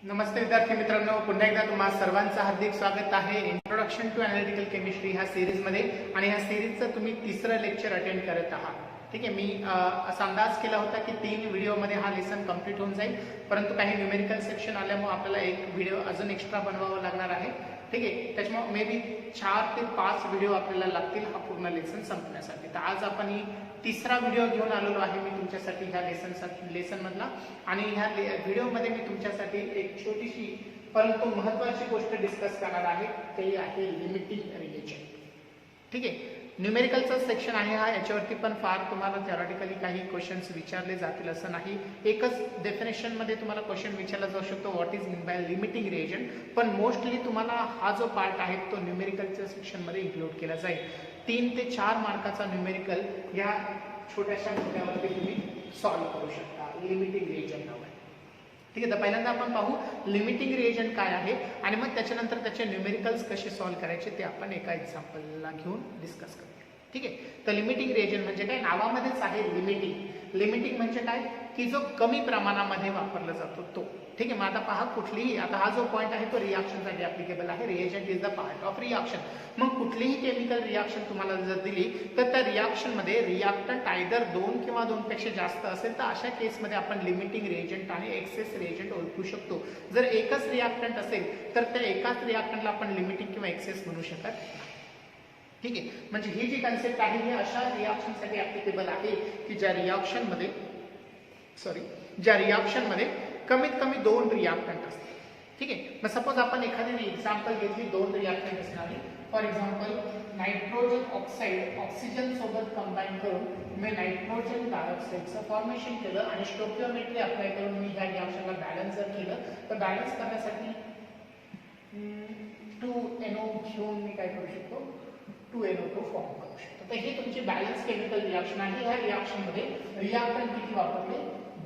नमस्ते विद्यार्थी मित्रांनो, पुन्हा एकदा तुम्हा सर्वांचं हार्दिक स्वागत आहे इंट्रोडक्शन टू अॅनालिटिकल केमिस्ट्री ह्या सिरीज मध्ये. आणि ह्या सिरीजचं तुम्ही तिसरं लेक्चर अटेंड करत आहात. ठीक आहे, मी असा अंदाज केला होता की 3 व्हिडिओमध्ये हा लेसन कंप्लीट होऊन जाईल, परंतु काही न्यूमेरिकल सेक्शन आल्यामुळे आपल्याला एक व्हिडिओ अजून एक्स्ट्रा बनवावा लागणार आहे. ठीक आहे, त्याच्यामुळे मे बी 4 ते 5 व्हिडिओ आपल्याला लागतील हा पूर्ण लेसन संपण्यासाठी. तर आज आपण ही तिसरा व्हिडिओ घेऊन आलेलो आहे मी तुमच्यासाठी ह्या लेसन मधला. आणि ह्या व्हिडिओमध्ये मी तुमच्यासाठी एक छोटीशी परंतु महत्त्वाची गोष्ट डिस्कस करणार आहे, ते आहे लिमिटिंग रिएजंट. ठीक आहे, न्यूमेरिकलचा सेक्शन आहे हा. याच्यावरती पण फार तुम्हाला थेरॉटिकली काही क्वेश्चन्स विचारले जातील असं नाही. एकच डेफिनेशन मध्ये तुम्हाला क्वेश्चन विचारला जाऊ शकतो, what is mean by limiting reagent. पण मोस्टली तुम्हाला हा जो पार्ट आहे तो न्यूमेरिकलच्या सेक्शन मध्ये इन्क्लूड केला जाईल. 3 ते 4 मार्काचा न्यूमेरिकल या छोट्याशा मुद्द्यावरती तुम्ही सॉल्व्ह करू शकता. लिमिटिंग रिएजंट नाव आहे. ठीक आहे, तर पहिल्यांदा आपण पाहू लिमिटिंग रिएजंट काय आहे आणि मग त्याच्यानंतर त्याचे न्यूमेरिकल्स कसे सॉल्व्ह करायचे ते आपण एका एक्झाम्पलला घेऊन डिस्कस करूया. ठीक आहे, तर लिमिटिंग रिएजंट म्हणजे काय, नावामध्येच आहे लिमिटिंग. लिमिटिंग म्हणजे काय की जो कमी प्रमाणामध्ये वापरला जातो तो. ठीक आहे, मग आता पहा कुठलीही, आता हा जो पॉईंट आहे तो रिएक्शनसाठी ऍप्लिकेबल आहे. Reagent is the part of reaction. मग कुठलीही केमिकल रिएक्शन तुम्हाला जर दिली तर त्या रिएक्शन मध्ये रिएक्टंट आयदर 2 किंवा 2 पेक्षा जास्त असेल तर अशा केसमध्ये आपण लिमिटिंग रिएजंट आणि एक्सेस रिएजंट ओळखू शकतो. जर एकच रिएक्टंट असेल तर त्या एकाच रिएक्टंटला आपण लिमिटिंग किंवा एक्सेस म्हणू शकत नाही. ठीक आहे, म्हणजे ही जी कन्सेप्ट आहे ही अशा रिएक्शनसाठी ऍप्लिकेबल आहे की ज्या रिएक्शन मध्ये कमीत कमी 2 रिएक्टंट असतात. ठीक आहे, मग सपोज आपण एखादी एक्झाम्पल घेतली, 2 रिएक्टंट असणारी. For example nitrogen oxide oxygen सोबत कंबाईन करून मी नायट्रोजन डायऑक्साईडचं फॉर्मेशन केलं आणि स्टोकिओमेट्री अप्लाय करून मी ह्या रिएक्शनला बॅलन्स जर केलं तर बॅलन्स करण्यासाठी 2NO घेऊन मी काय करू शकतो, 2NO2 फॉर्म करू शकतो. तर ही तुमची बॅलन्स केमिकल रिएक्शन आहे. ह्या रिएक्शन मध्ये रिएक्टंट किती वापरले,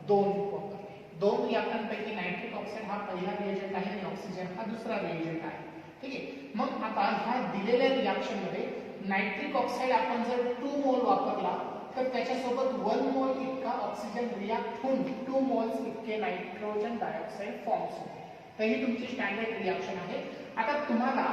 2 वापरले. 2 रिएक्टंटपैकी नायट्रिक ऑक्साईड हा पहिला रिएजंट आहे आणि ऑक्सिजन हा दुसरा रिएजंट आहे. ठीक आहे, मग आता ह्या दिलेल्या रिएक्शन मध्ये नायट्रिक ऑक्साईड आपण जर 2 मोल वापरला तर त्याच्यासोबत 1 मोल इतका ऑक्सिजन रिएक्ट होऊन 2 मोल्स इतके नायट्रोजन डायऑक्साईड फॉर्म्स होते. तर ही तुमची स्टँडर्ड रिएक्शन आहे. आता तुम्हाला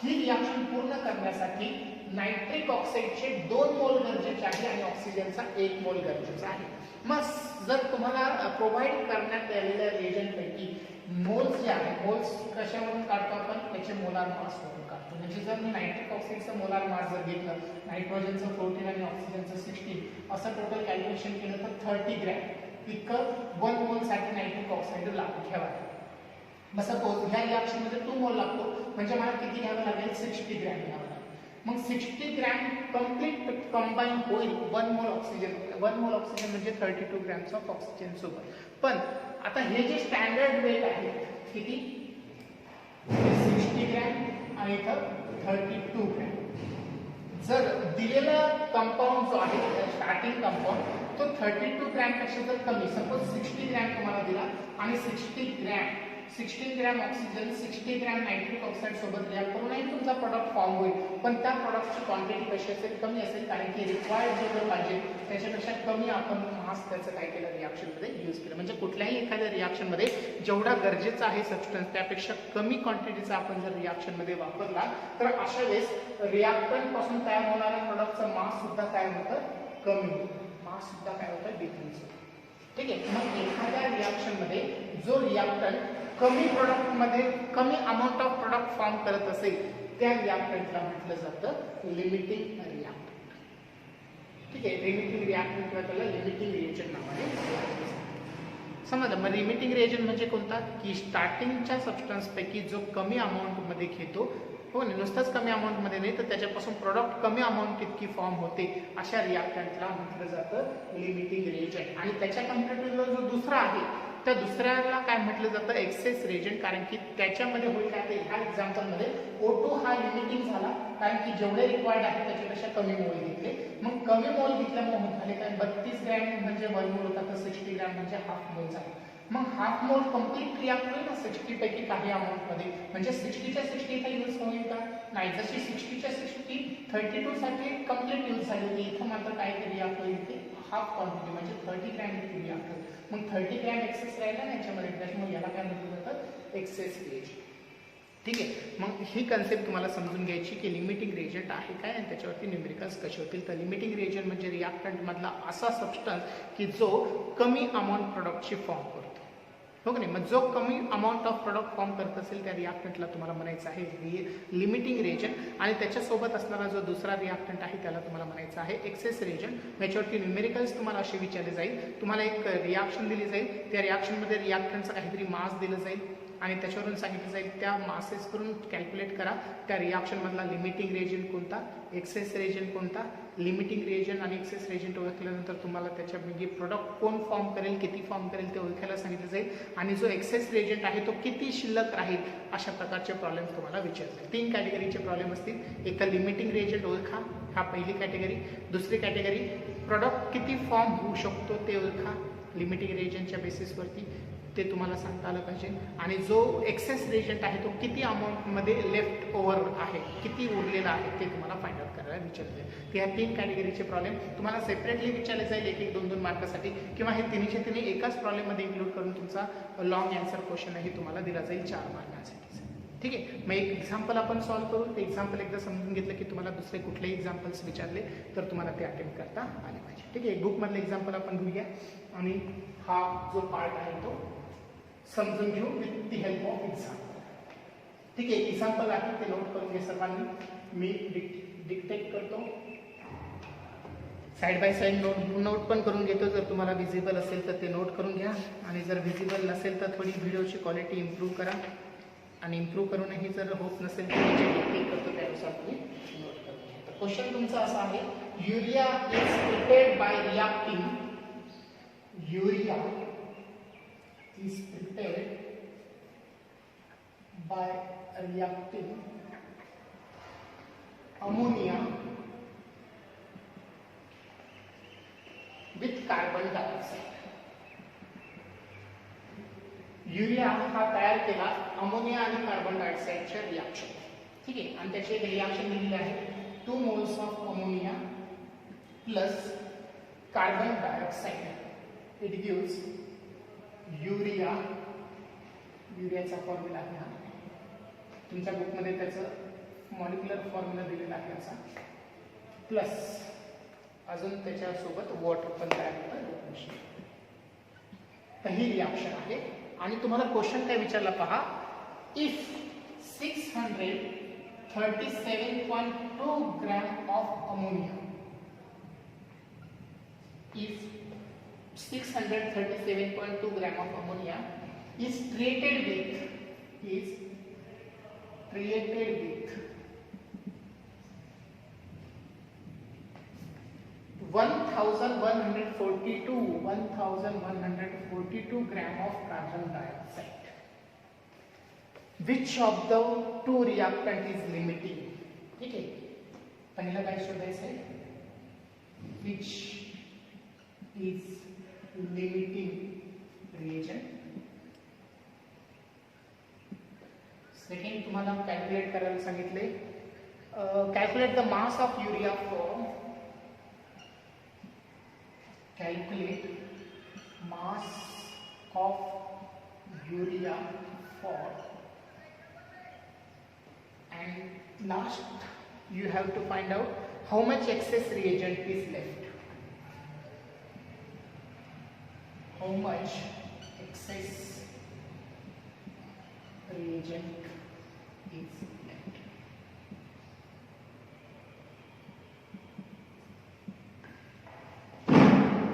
ही रिएक्शन पूर्ण करण्यासाठी नायट्रिक ऑक्साईडचे 2 मोल गरजेचे आहे आणि ऑक्सिजनचा 1 मोल गरजेचा आहे. मग जर तुम्हाला प्रोव्हाइड करण्यात आलेल्या रिएजंट पैकी मोल्स जे आहे, मोल्स कशावरून काढतो आपण, त्याचे मोलार मास वरून काढतो. म्हणजे जर मी नायट्रिक ऑक्साईडचं मोलार मास जर घेतलं, नायट्रोजनचं 14 आणि ऑक्सिजनचं 16 असं टोटल कॅल्क्युलेशन केलं तर 30 ग्रॅम इतकं 1 मोल साठी नायट्रिक ऑक्साईड लागू ठेवायचं. मग सपोज ह्या रिएक्शन मध्ये 2 मोल लागतो म्हणजे मला किती घ्यावं लागेल, 60 ग्रॅम घ्यावं लागेल. मग 60 ग्रॅम कंप्लीट कंबाईन होईल 1 मोल ऑक्सिजन. 1 मोल ऑक्सिजन म्हणजे 32 ग्रॅम्स ऑफ ऑक्सिजन सोबत. पण आता हे जे स्टँडर्ड वेट आहे किती, 60 ग्रॅम आणि इथं 32 ग्रॅम. जर दिलेला कंपाऊंड जो आहे स्टार्टिंग कंपाऊंड तो 32 ग्रॅम पेक्षा जर कमी, सपोज 60 ग्रॅम तुम्हाला दिला आणि 16 gram oxygen 60 gram nitric oxide सोबत रिएक्ट करूनही तुमचा प्रोडक्ट फॉर्म होईल. पण त्या प्रोडक्टची क्वांटिटी कशी असेल, कमी असेल, कारण की रिक्वायर्ड जेवढं पाहिजे त्याच्यापेक्षा कमी आपण मास त्याचं काय केलं, रिएक्शन मध्ये यूज केलं. म्हणजे कुठल्याही एखाद्या रिएक्शन मध्ये जेवढा गरजेचा आहे सबस्टन्स त्यापेक्षा कमी क्वांटिटीचा आपण जर रिएक्शन मध्ये वापरला तर अशा वेळेस रिएक्टंट पासून तयार होणाऱ्या प्रोडक्टचं मास सुद्धा काय होतं, कमी होतं. मास सुद्धा काय होतं, डिक्रीज होतं. ठीक आहे, मग एखाद्या रिएक्शन मध्ये जो रिएक्टंट कमी प्रोडक्ट मध्ये कमी अमाऊंट ऑफ प्रोडक्ट फॉर्म करत असेल त्या रिएक्टंटला म्हटलं जातं लिमिटिंग रिएक्टंट. ठीक आहे, लिमिटिंग रिएक्टंट किंवा त्याला लिमिटिंग रिएजंट नावाने समजलं. मग लिमिटिंग रिएजंट म्हणजे कोणता, की स्टार्टिंगच्या सबस्टन्स पैकी जो कमी अमाऊंट मध्ये घेतो, हो नुसतंच कमी अमाऊंट मध्ये नाही तर त्याच्यापासून प्रोडक्ट कमी अमाऊंट इतकी फॉर्म होते, अशा रिएक्टंटला म्हटलं जातं लिमिटिंग रिएजंट. आणि त्याच्या कम्पॅरेटिव्हला जो दुसरा आहे त्या दुसऱ्याला काय म्हटलं जातं, एक्सेस रिएजंट. कारण की त्याच्यामध्ये होईल काय, ह्या एक्झाम्पल मध्ये O2 हा लिमिटिंग झाला कारण की जेवढे रिक्वायर्ड आहे त्याच्यापेक्षा कमी मोल घेतले. मग कमी मोल घेतल्यामुळे झाले काय, 32 ग्रॅम म्हणजे 1 मोल होता तर 60 ग्रॅम म्हणजे हाफ मोल झाला. मग हाफ मोल कंप्लीट रिएक्ट होईल ना 60 पैकी काही अमाऊंट मध्ये, म्हणजे 60च्या 60 इथे यूज होईल का, नाही. जशी 60च्या 60 32 साठी कंप्लीट यूज झाली होती, इथं मात्र काय रिएक्ट होईल ते हाफ क्वांटिटी म्हणजे 30 ग्रॅम रिएक्ट होईल. मग 30 ग्रॅम एक्सेस राहिला ना याच्यामध्ये, त्याच्यामुळे याला काय म्हटलं जातं, एक्सेस रिएजंट. ठीक आहे, मग ही कन्सेप्ट तुम्हाला समजून घ्यायची की लिमिटिंग रिएजंट आहे काय आणि त्याच्यावरती न्यूमेरिकल्स कसे होतील. तर लिमिटिंग रिएजंट म्हणजे रिॲक्टंट मधला असा सबस्टन्स की जो कमी अमाऊंट प्रोडक्टची फॉर्म करतो, हो की नाही. मग जो कमी अमाऊंट ऑफ प्रोडक्ट फॉर्म करत असेल त्या रिॲक्टंटला तुम्हाला म्हणायचं आहे लिमिटिंग रिएजंट. आणि त्याच्यासोबत असणारा जो दुसरा रिॲक्टंट आहे त्याला तुम्हाला म्हणायचं आहे एक्सेस रिएजंट. याच्यावरती न्यूमेरिकल्स तुम्हाला असे विचारले जाईल. तुम्हाला एक रिॲक्शन दिली जाईल, त्या रिॲक्शनमध्ये रिॲक्टंटचा काहीतरी मास दिलं जाईल आणि त्याच्यावरून सांगितलं जाईल त्या मासेस करून कॅल्क्युलेट करा त्या रिॲक्शन मधला लिमिटिंग रिएजंट कोणता, एक्सेस रिएजंट कोणता. लिमिटिंग रिएजंट आणि एक्सेस रिएजंट ओळखल्यानंतर तुम्हाला त्याच्यापैकी प्रोडक्ट कोण फॉर्म करेल, किती फॉर्म करेल ते ओळखायला सांगितलं जाईल. आणि जो एक्सेस रिएजंट आहे तो किती शिल्लक राहील, अशा प्रकारचे प्रॉब्लेम तुम्हाला विचारले. 3 कॅटेगरीचे प्रॉब्लेम असतील. एक तर लिमिटिंग रिएजंट ओळखा, हा पहिली कॅटेगरी. दुसरी कॅटेगरी प्रोडक्ट किती फॉर्म होऊ शकतो ते ओळखा लिमिटिंग रिएजंटच्या बेसिसवरती, ते तुम्हाला सांगता आलं पाहिजे. आणि जो एक्सेस रिएजंट आहे तो किती अमाऊंटमध्ये लेफ्ट ओव्हर आहे, किती उरलेला आहे ते तुम्हाला फाइंड आउट करायला विचारले. तर ह्या 3 कॅटेगरीचे प्रॉब्लेम तुम्हाला सेपरेटली विचारले जाईल 1-1, 2-2 मार्कासाठी, किंवा हे तिन्हीचे तिन्ही एकाच प्रॉब्लेममध्ये इन्क्लूड करून तुमचा लॉंग आन्सर क्वेश्चनही तुम्हाला दिला जाईल 4 मार्कासाठी. ठीक आहे, मग एक एक्झाम्पल आपण सॉल्व्ह करू. ते एक्झाम्पल एकदा समजून घेतलं की तुम्हाला दुसरे कुठलेही एक्झाम्पल्स विचारले तर तुम्हाला ते अटेम्प्ट करता आले पाहिजे. ठीक आहे, बुकमधलं एक्झाम्पल आपण घेऊया आणि हा जो पार्ट आहे तो समजून घेऊ with the help of example. ठीक आहे, एक्झाम्पल आहे ते नोट करून घ्या सर्वांनी. मी डिक्टेट करतो, साईड बाय साईड नोट पण करून घेतो. जर तुम्हाला विजिबल असेल तर ते नोट करून घ्या आणि जर विजिबल नसेल तर थोडी व्हिडिओची क्वालिटी इम्प्रूव्ह करा आणि इम्प्रूव्ह करूनही जर होत नसेल तर मी जे डिक्टेट करतो त्यानुसार तुम्ही नोट करून घ्या. तर क्वेश्चन तुमचा असा आहे, urea is prepared by reacting, urea is prepared by reacting ammonia with carbon dioxide. Urea हा तयार केला अमोनिया आणि कार्बन डायऑक्साइडच्या रिॲक्शन. ठीक आहे, आणि त्याचे रिॲक्शन दिलेले आहे 2 moles of ammonia plus carbon dioxide. It gives urea. युरियाचा फॉर्म्युला आहे हा, तुमच्या बुकमध्ये त्याचं मॉलिक्युलर फॉर्म्युला दिलेला आहे असा, प्लस अजून त्याच्यासोबत वॉटर पण तयार होतं. तर ही रिॲक्शन आहे आणि तुम्हाला क्वेश्चन काय विचारला पहा, if 637.2 gram of ammonia, if 637.2 gram of ammonia is treated with 1142 gram of carbon dioxide. Which of the 2 reactant is limiting? ठीक है, पहिला काय शोधायचं आहे, which is limiting reagent. Second तुम्हाला कॅल्क्युलेट करायला सांगितले, calculate the mass of urea for, calculate mass of urea for, and last you have to find out how much excess reagent is left. How much excess reagent is left.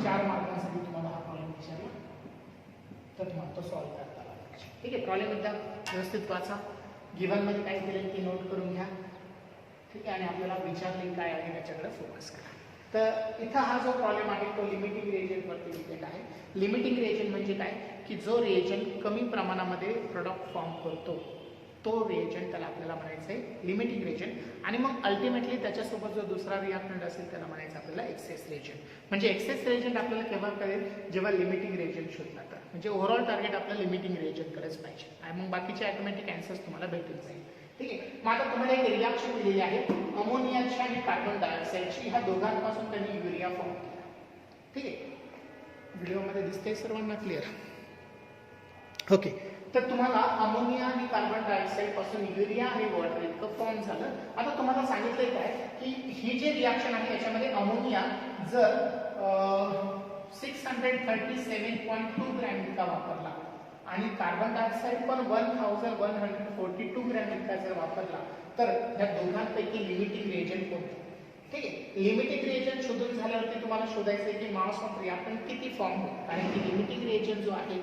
चार मार्कांसाठी तुम्हाला हा problem विचारला तर तुम्हाला तो solve करता आला पाहिजे. ठीक आहे, प्रॉब्लेम एकदा व्यवस्थित वाचा, गिव्हन मध्ये काय दिले ते नोट करून घ्या. ठीक आहे, आणि आपल्याला विचारले काय आहे त्याच्याकडे फोकस करा. तर इथं हा जो प्रॉब्लेम आहे तो लिमिटिंग रिएजंट वरती डिपेंड आहे. लिमिटिंग रिएजंट म्हणजे काय की जो रिएजंट कमी प्रमाणामध्ये प्रोडक्ट फॉर्म करतो तो रिएजंट त्याला आपल्याला म्हणायचं आहे लिमिटिंग रिएजंट. आणि मग अल्टिमेटली त्याच्यासोबत जो दुसरा रिॲक्टंट असेल त्याला म्हणायचं आपल्याला एक्सेस रिएजंट. म्हणजे एक्सेस रिएजंट आपल्याला केव्हा कळेल जेव्हा लिमिटिंग रिएजंट शोधला तर, म्हणजे ओव्हरऑल टार्गेट आपलं लिमिटिंग रिएजंटकडेच पाहिजे आणि मग बाकीचे ऑटोमॅटिक आन्सर्स तुम्हाला भेटून जाईल. ठीक आहे, मग आता तुम्हाला एक रिॲक्शन दिलेली आहे अमोनियाची आणि कार्बन डायऑक्साइडची, ह्या दोघांपासून त्यांनी युरिया फॉर्म केला. ठीक आहे, व्हिडिओमध्ये दिसते सर्वांना क्लिअर? ओके, तर तुम्हाला अमोनिया आणि कार्बन डायऑक्साईड पासून युरिया आणि वॉटर इतकं फॉर्म झालं. आता तुम्हाला सांगितलंय काय की ही जे रिॲक्शन आहे याच्यामध्ये अमोनिया जर 637.2 ग्रॅम इतका वापरला आणि कार्बन डायऑक्साईड पण 1142 ग्रॅम इतका जर वापरला तर या दोघांपैकी लिमिटिंग रिएजंट कोणतं? ठीक आहे, लिमिटिंग रिएजंट शोधून झाल्यावरती तुम्हाला शोधायचं आहे की मास ऑफ रिॲक्टंट किती फॉर्म होतो, कारण की लिमिटिंग रिएजंट जो आहे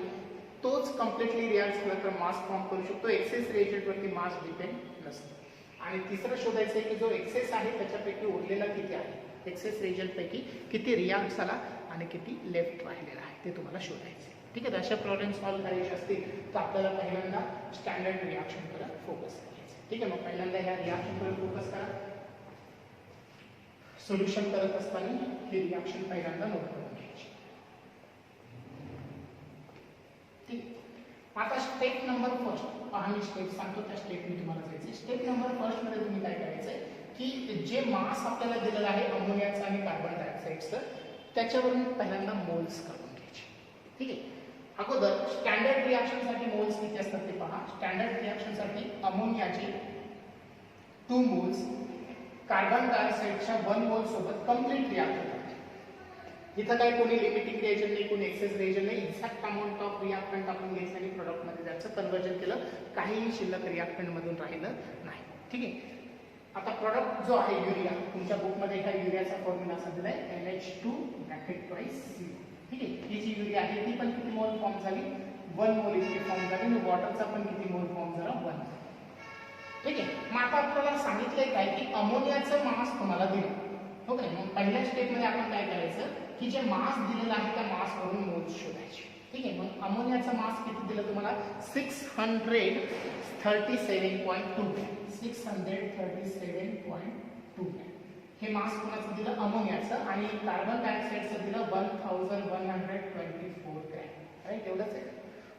तोच कम्प्लिटली रिॲक्ट झाला तर मास फॉर्म करू शकतो. एक्सेस रिएजंट वरती मास डिपेंड नसतं. आणि तिसरं शोधायचं आहे की जो एक्सेस आहे त्याच्यापैकी उरलेला किती आहे, एक्सेस रिएजंट पैकी किती रिॲक्ट झाला आणि किती लेफ्ट राहिलेला आहे ते तुम्हाला शोधायचं आहे. ठीक आहे, अशा प्रॉब्लेम सॉल्व्ह करायचे असतील तर आपल्याला पहिल्यांदा स्टँडर्ड रिॲक्शनवर फोकस करायचं. ठीक आहे, मग पहिल्यांदा ह्या रिॲक्शनवर फोकस करा. सोल्युशन करत असताना ही रिॲक्शन पहिल्यांदा नोट करून घ्यायची. ठीक, आता स्टेप नंबर फर्स्ट मी स्टेप सांगतो, त्या स्टेप मी तुम्हाला जायचे. स्टेप नंबर फर्स्ट मध्ये तुम्ही काय करायचंय की जे मास आपल्याला दिलेलं आहे अमोनियाचं आणि कार्बन डायऑक्साईडचं त्याच्यावरून पहिल्यांदा मोल्स काढून घ्यायचे. ठीक आहे, अगोदर स्टँडर्ड रिॲक्शन साठी मोल्स किती असतात ते पहा. स्टँडर्ड रिॲक्शन साठी अमोनियाचे 2 मोल्स कार्बन डायऑक्साईडच्या 1 मोल सोबत कंप्लीट रिॲक्ट होतात. इथं काय कोणी लिमिटिंग रिएजंट नाही, कोणी एक्सेस रिएजंट नाही. एक्झॅक्ट अमाऊंट ऑफ रिॲक्टंट आपण घेतलं आणि प्रोडक्ट मध्ये त्याचं कन्वर्जन केलं, काहीही शिल्लक रिॲक्टंट मधून राहिलं नाही. ठीक आहे, आता प्रोडक्ट जो आहे युरिया, तुमच्या बुक मध्ये ह्या युरियाचा फॉर्म्युला असा दिलाय NH2 ब्रॅकेट ट्वाइस C. ठीक आहे, ही जी युरिया आहे ती पण किती मोल फॉर्म झाली, 1 मोल इतकी फॉर्म झाली आणि वॉटरचा पण किती मोल फॉर्म झाला, 1. ठीक आहे, मग आता आपल्याला सांगितलंय काय की अमोनियाचं मास तुम्हाला दिलं. हो का नाही, मग पहिल्या स्टेप मध्ये आपण काय करायचं की जे मास दिलेलं आहे त्या मास वरून मोल्स शोधायचे. ठीक आहे, मग अमोनियाचं मास किती दिलं तुम्हाला, 637.2. 637.2 हे मास कोणाचं दिलं, अमोनियाचं. आणि कार्बन डायऑक्साईडचं दिलं 1124 ग्रॅम. राईट, एवढंच आहे,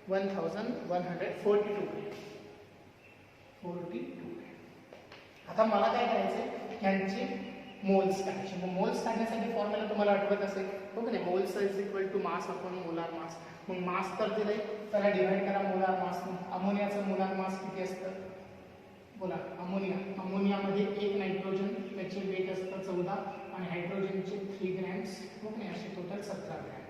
1142 ग्रॅम. आता मला काय करायचंय, यांचे मोल्स काढायचे. मग मोल्स काढण्यासाठी फॉर्म्युला तुम्हाला आठवत असेल, हो की नाही, moles is equal to mass upon molar mass. मग मास तर दिलंय, त्याला डिवाइड करा मोलार मास. अमोनियाचं मोलार मास किती असतं, बोला. अमोनियामध्ये 1 नायट्रोजन, त्याचे वेट असतं 14 आणि हायड्रोजनचे 3 ग्रॅम्स. हो की नाही, असे टोटल 17 ग्रॅम,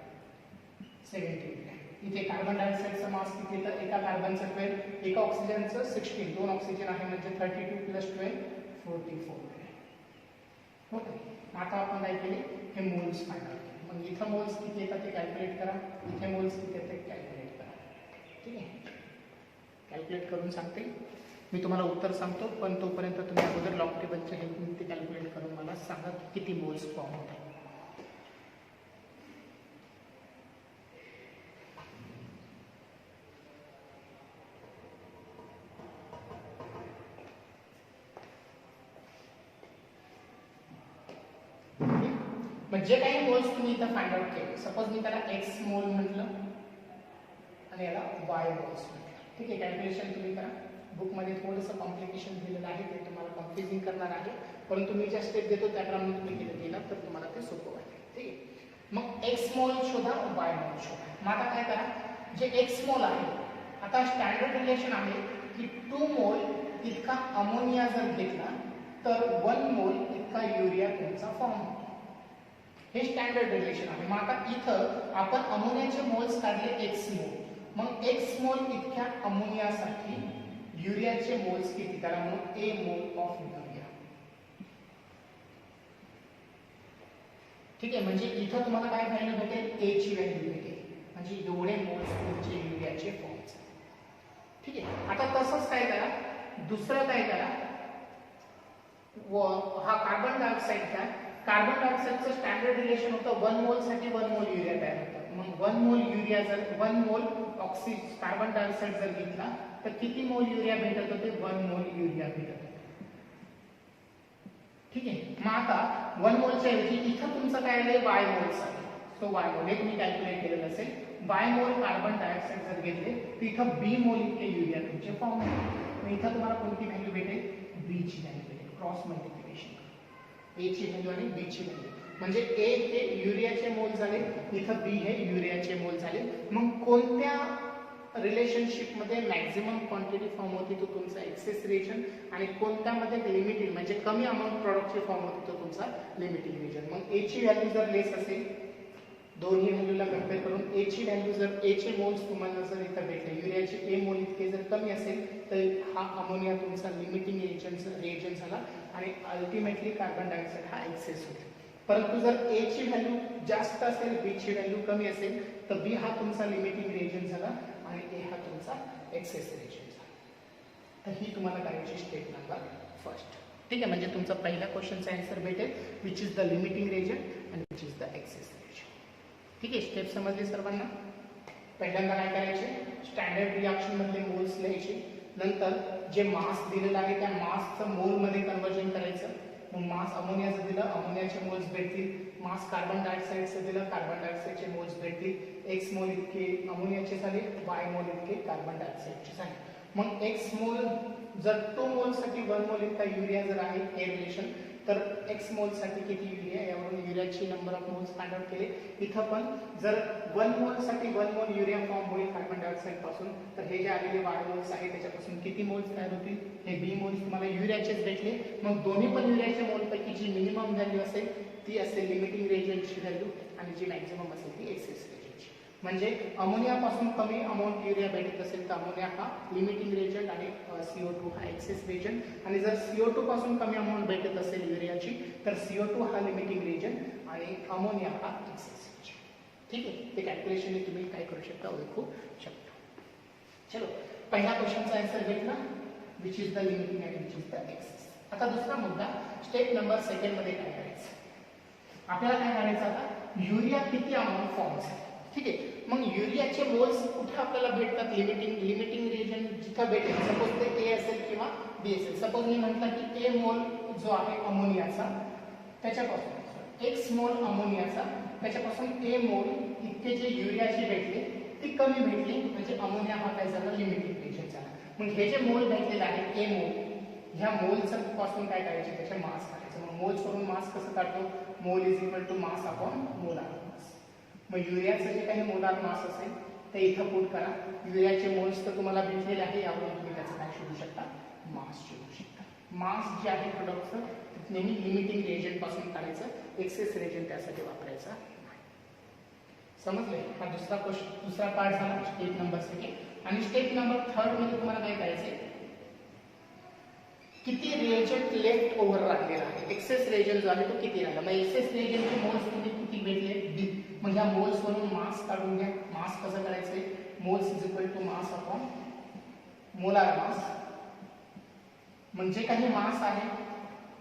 17 ग्रॅम. इथे कार्बन डायऑक्साईडचा मास किती, तर एका कार्बनचं 12, एका ऑक्सिजनचं 16, 2 ऑक्सिजन आहे म्हणजे 32 + 12 44. ओके, आता आपण काय केले, हे मोल्स फाइंड आउट केले. मग इथं मोल्स किती येतात ते कॅल्क्युलेट करा, इथे मोल्स किती येतात कॅल्क्युलेट करा. ठीक आहे, कॅल्क्युलेट करून सांगते मी, तुम्हाला उत्तर सांगतो, पण तोपर्यंत तुम्ही अगोदर लॉग टेबलच्या हेल्पने ते कॅल्क्युलेट करून मला सांगा किती मोल्स फॉर्म होत आहे. जे काही मोल्स तुम्ही इथं फाइंड आउट केले, सपोज मी त्याला एक्स मोल म्हटलं आणि याला वाय मोल्स म्हटलं. ठीक आहे, कॅल्क्युलेशन तुम्ही करा. बुकमध्ये थोडंसं कॉम्प्लिकेशन दिलेलं आहे, ते तुम्हाला कन्फ्युजिंग करणार आहे, परंतु मी ज्या स्टेप देतो त्याप्रमाणे तुम्ही केलं तर तुम्हाला ते सोपं वाटेल. ठीक आहे, मग एक्स मोल शोधा, वाय मोल शोधा. मग आता काय करा, जे एक्स मोल आहे, आता स्टँडर्ड रिलेशन आहे की 2 मोल इतका अमोनिया जर घेतला तर 1 मोल इतका युरिया तुमचा फॉर्म होतो. हे स्टँडर्ड रिलेशन आहे. मग आता इथं आपण अमोनियाचे मोल्स काढले एक्स मोल, मग एक्स मोल इतक्या अमोनियासाठी युरियाचे मोल्स किती, त्याला म्हणून ए मोल ऑफ युरिया. ठीक आहे, म्हणजे इथं तुम्हाला काय व्हॅल्यू भेटेल, ए ची व्हॅल्यू भेटेल, म्हणजे एवढे मोल्स तुमचे युरियाचे फॉर्म्स. ठीक आहे, आता तसंच काय करा, दुसरं काय करा, हा कार्बन डायऑक्साईड घ्या. कार्बन डायऑक्साईडचं स्टँडर्ड रिलेशन होतं 1 मोल साठी 1 मोल युरिया तयार होतं. मग 1 मोल युरिया जर 1 मोल कार्बन डायऑक्साईड जर घेतला तर किती मोल युरिया भेटत होते, 1 मोल युरिया भेटत होते. ठीक आहे, मग आता 1 मोलच्या ऐवजी इथं तुमचं काय आलंय, वाय मोल्स आहे. तो वाय मोल हे तुम्ही कॅल्क्युलेट केलेलं असेल. वाय मोल कार्बन डायऑक्साईड जर घेतले तर इथं बी मोल इतके युरिया तुमचे फॉर्म होते. मग इथं तुम्हाला कोणती व्हॅल्यू भेटेल, बी ची व्हॅल्यू भेटेल. क्रॉस मल्टिप्लिकेशन, ए ची व्हॅल्यू आणि बी ची व्हॅल्यू, म्हणजे ए हे युरियाचे मोल झाले, इथं बी हे युरियाचे मोल झाले. मग कोणत्या रिलेशनशिपमध्ये मॅक्झिमम क्वांटिटी फॉर्म होती तो तुमचा एक्सेस रिएजन आणि कोणत्यामध्ये लिमिटेड म्हणजे कमी अमाऊंट प्रॉडक्टची फॉर्म होती तो तुमचा लिमिटिंग रिएजन. मग ए ची व्हॅल्यू जर लेस असेल, दोन्ही व्हॅल्यूला कम्पेअर करून ए ची व्हॅल्यू जर ए चे मोल्स तुम्हाला जर इथं भेटले, युरियाचे ए मोल इतके जर कमी असेल तर हा अमोनिया तुमचा लिमिटिंग रिएजन झाला आणि अल्टिमेटली कार्बन डायऑक्साईड हा एक्सेस होईल. परंतु जर ए ची व्हॅल्यू जास्त असेल, बी ची व्हॅल्यू कमी असेल तर बी हा तुमचा लिमिटिंग रिएजन झाला आणि ए हा तुमचा एक्सेस रिएजन झाला. तर ही तुम्हाला करायची स्टेप नंबर फर्स्ट. ठीक आहे, म्हणजे तुमचा पहिल्या क्वेश्चनचा आन्सर भेटेल which is the limiting reagent आणि which is the excess reagent. ठीक आहे, स्टेप समजली सर्वांना. पहिल्यांदा काय करायचे, स्टँडर्ड रिॲक्शन मधले मोल्स लिहायचे. नंतर जे मास दिलेलं आहे त्या मासचं मोल मध्ये कन्वर्जन करायचं. मग मास अमोनियाचं दिलं, अमोनियाचे मोल्स भेटतील. मास कार्बन डायऑक्साईडचं दिलं, कार्बन डायऑक्साईडचे मोल्स भेटतील. एक्स मोल इतके अमोनियाचे झाले, वाय मोल इतके कार्बन डायऑक्साईडचे झाले. मग एक्स मोल जर 2 मोल साठी 1 मोल इतका युरिया जर आहे हे रिलेशन, तर एक्स मोल साठी किती युरिया, यावरून युरियाची number of moles find out केले. इथं पण जर 1 मोल साठी 1 मोल युरिया फॉर्म होईल कार्बन डायऑक्साईड पासून, तर हे जे आलेले वाय मोल्स आहे त्याच्यापासून किती मोल्स तयार होतील, हे बी मोल्स तुम्हाला युरियाचेच भेटले. मग दोन्ही पण युरियाच्या मोल पैकी जी मिनिमम व्हॅल्यू असेल ती असेल लिमिटिंग रिएजंटची व्हॅल्यू आणि जी मॅक्झिमम असेल ती एक्सेस रिएजंटची. म्हणजे अमोनियापासून कमी अमाऊंट युरिया भेटत असेल तर अमोनिया हा लिमिटिंग रिएजंट आणि CO2 हा एक्सेस रिएजंट. आणि जर CO2 पासून कमी अमाऊंट भेटत असेल युरियाची तर CO2 हा लिमिटिंग रिएजंट आणि अमोनिया हा एक्सेस रिएजंट. ठीक आहे, ते कॅल्क्युलेशन तुम्ही काय करू शकता, ओळखू शकता. चलो, पहिल्या क्वेश्चनचा आन्सर भेटला विच इज द लिमिटिंग आणि विच इज द एक्सेस. आता दुसरा मुद्दा, स्टेप नंबर सेकंड मध्ये काय करायचं, आपल्याला काय करायचं, आता युरिया किती अमाऊंट फॉर्म झाली. ठीक आहे, मग युरियाचे मोल्स कुठे आपल्याला भेटतात, लिमिटिंग रिएजन जिथं भेटेल. सपोज ते ए असेल किंवा बी असेल. सपोज मी म्हटलं की ए मोल जो आहे अमोनियाचा त्याच्यापासून, एक्स मोल अमोनियाचा त्याच्यापासून ए मोल इतके जे युरियाचे भेटले ती कमी भेटली, म्हणजे अमोनिया हा काय झाला, लिमिटिंग रिएजन झाला. मग हे जे मोल भेटलेले आहे ए मोल, ह्या मोलचं पासून काय करायचे, त्याचे मास काढायचे. मग मोल्स करून मास कसं काढतो, mole is equal to mass upon molar mass. मग युरियाचं जे काही मोलार मास असेल ते इथं पुट करा. युरियाचे मोल्स तर तुम्हाला भेटलेले आहे, यावरून तुम्ही त्याचं काय शोधू शकता, मास शोधू शकता. मास जे आहे प्रोडक्टचं नेहमी लिमिटिंग रिएजंट पासून काढायचं, एक्सेस रिएजंट त्यासाठी वापरायचा. समजलंय. हा दुसरा पार्ट झाला स्टेप नंबर सेकंड. आणि स्टेप नंबर थर्ड मध्ये तुम्हाला काय करायचंय, किती रिएजंट लेफ्ट ओव्हर राहिलेला आहे, एक्सेस रिएजंट जो आहे तो किती राहिला. मग एक्सेस रिएजंटचे मोल्स तुम्ही किती भेटले, बी. मग ह्या मोल्स वरून मास काढून घ्या. मास कसं करायचंय, moles is equal to mass upon molar mass. म्हणजे काही मास आहे,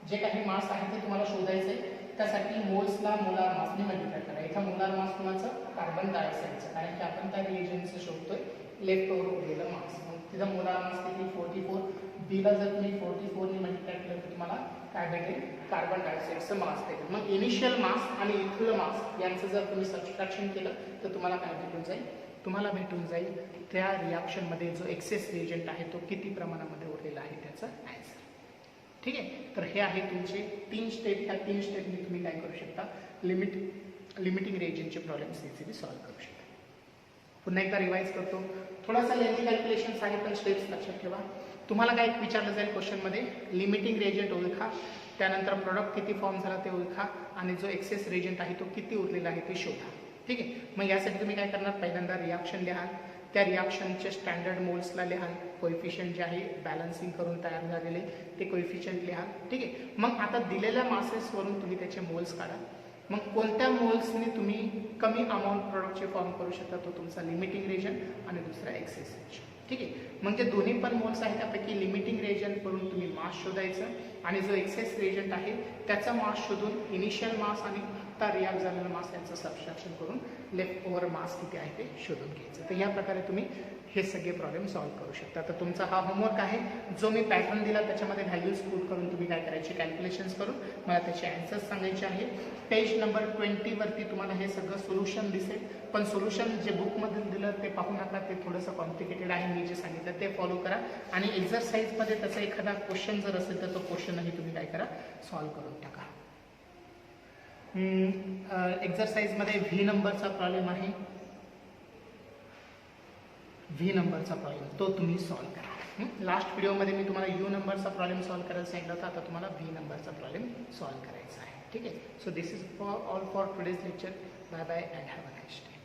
जे काही मास आहे ते तुम्हाला शोधायचंय. त्यासाठी मोल्सला मोलार मासने मल्टिप्लाय करा. इथं मोलार मास कुणाचं, कार्बन डायऑक्साईडचं, कारण की आपण त्या रिएजंटचं शोधतोय लेफ्ट ओव्हर उरलेलं मास. मग तिथं मोलार मास किती, 44. बीला जर तुम्ही 44 ने मल्टिप्लाय केलं तर तुम्हाला काय भेटेल, कार्बन डायऑक्साईडचं मास भेटेल. मग इनिशियल मास आणि इथलं मास यांचं जर तुम्ही सबस्ट्रॅक्शन केलं तर तुम्हाला काय भेटून जाईल, तुम्हाला भेटून जाईल त्या रिॲक्शन मध्ये जो एक्सेस रिएजंट आहे तो किती प्रमाणामध्ये उरलेला आहे त्याचा आन्सर. ठीक आहे, तर हे आहे तुमचे 3 स्टेप. ह्या 3 स्टेपने तुम्ही काय करू शकता, लिमिटिंग रिएजंटचे प्रॉब्लेम्स इझिली सॉल्व्ह करू शकता. पुन्हा एकदा रिवाइज करतो, थोडासा लेंथी कॅल्क्युलेशन्स आहे पण स्टेप्स लक्षात ठेवा. तुम्हाला काय विचारलं जाईल क्वेश्चनमध्ये, लिमिटिंग रिएजंट ओळखा, त्यानंतर प्रोडक्ट किती फॉर्म झाला ते ओळखा आणि जो एक्सेस रिएजंट आहे तो किती उरलेला आहे ते शोधा. ठीक आहे, मग यासाठी तुम्ही काय करणार, पहिल्यांदा रिॲक्शन लिहाल, त्या रिॲक्शनचे स्टँडर्ड मोल्सला लिहाल, कोएफिशियंट जे आहे बॅलन्सिंग करून तयार झालेले ते कोएफिशियंट लिहाल. ठीक आहे, मग आता दिलेल्या मासेसवरून तुम्ही त्याचे मोल्स काढा. मग कोणत्या मोल्सने तुम्ही कमी अमाऊंट प्रोडक्टचे फॉर्म करू शकता, तो तुमचा लिमिटिंग रिएजंट आणि दुसरा एक्सेस रिएजंट. ठीक आहे, म्हणजे दोन्ही पण मोल्स आहेत त्यापैकी लिमिटिंग रिएजंट करून तुम्ही मास शोधायचं आणि जो एक्सेस रिएजंट आहे त्याचा मास शोधून इनिशियल मास आणि आता रिॲक्ट झालेला मास यांचं सबस्ट्रॅक्शन करून लेफ्ट ओव्हर मास किती आहे ते शोधून घ्यायचं. तर या प्रकारे तुम्ही हे सगळे प्रॉब्लेम सॉल्व्ह करू शकता. तर तुमचा हा होमवर्क आहे, जो मी पॅटर्न दिला त्याच्यामध्ये व्हॅल्यूज पुट करून तुम्ही काय करायचे, कॅल्क्युलेशन्स करून मला त्याचे आन्सर्स सांगायचे आहे. पेज नंबर 20 वरती तुम्हाला हे सगळं सोल्युशन दिसेल, पण सोल्युशन जे बुकमध्ये दिलं ते पाहू नका, ते थोडंसं कॉम्प्लिकेटेड आहे. मी जे सांगितलं ते फॉलो करा आणि एक्झरसाइजमध्ये त्याचा एखादा क्वेश्चन जर असेल तर तो क्वेश्चनही तुम्ही काय करा, सॉल्व्ह करून टाका. एक्झरसाइजमध्ये व्ही नंबरचा प्रॉब्लेम आहे. व्ही नंबरचा प्रॉब्लेम तो तुम्ही सॉल्व्ह करा. लास्ट व्हिडिओमध्ये मी तुम्हाला यू नंबरचा प्रॉब्लेम सॉल्व्ह करायला सांगितलं होता, आता तुम्हाला व्ही नंबरचा प्रॉब्लेम सॉल्व्ह करायचा आहे. ठीक आहे. So this is for all for today's lecture. Bye bye and have a nice day.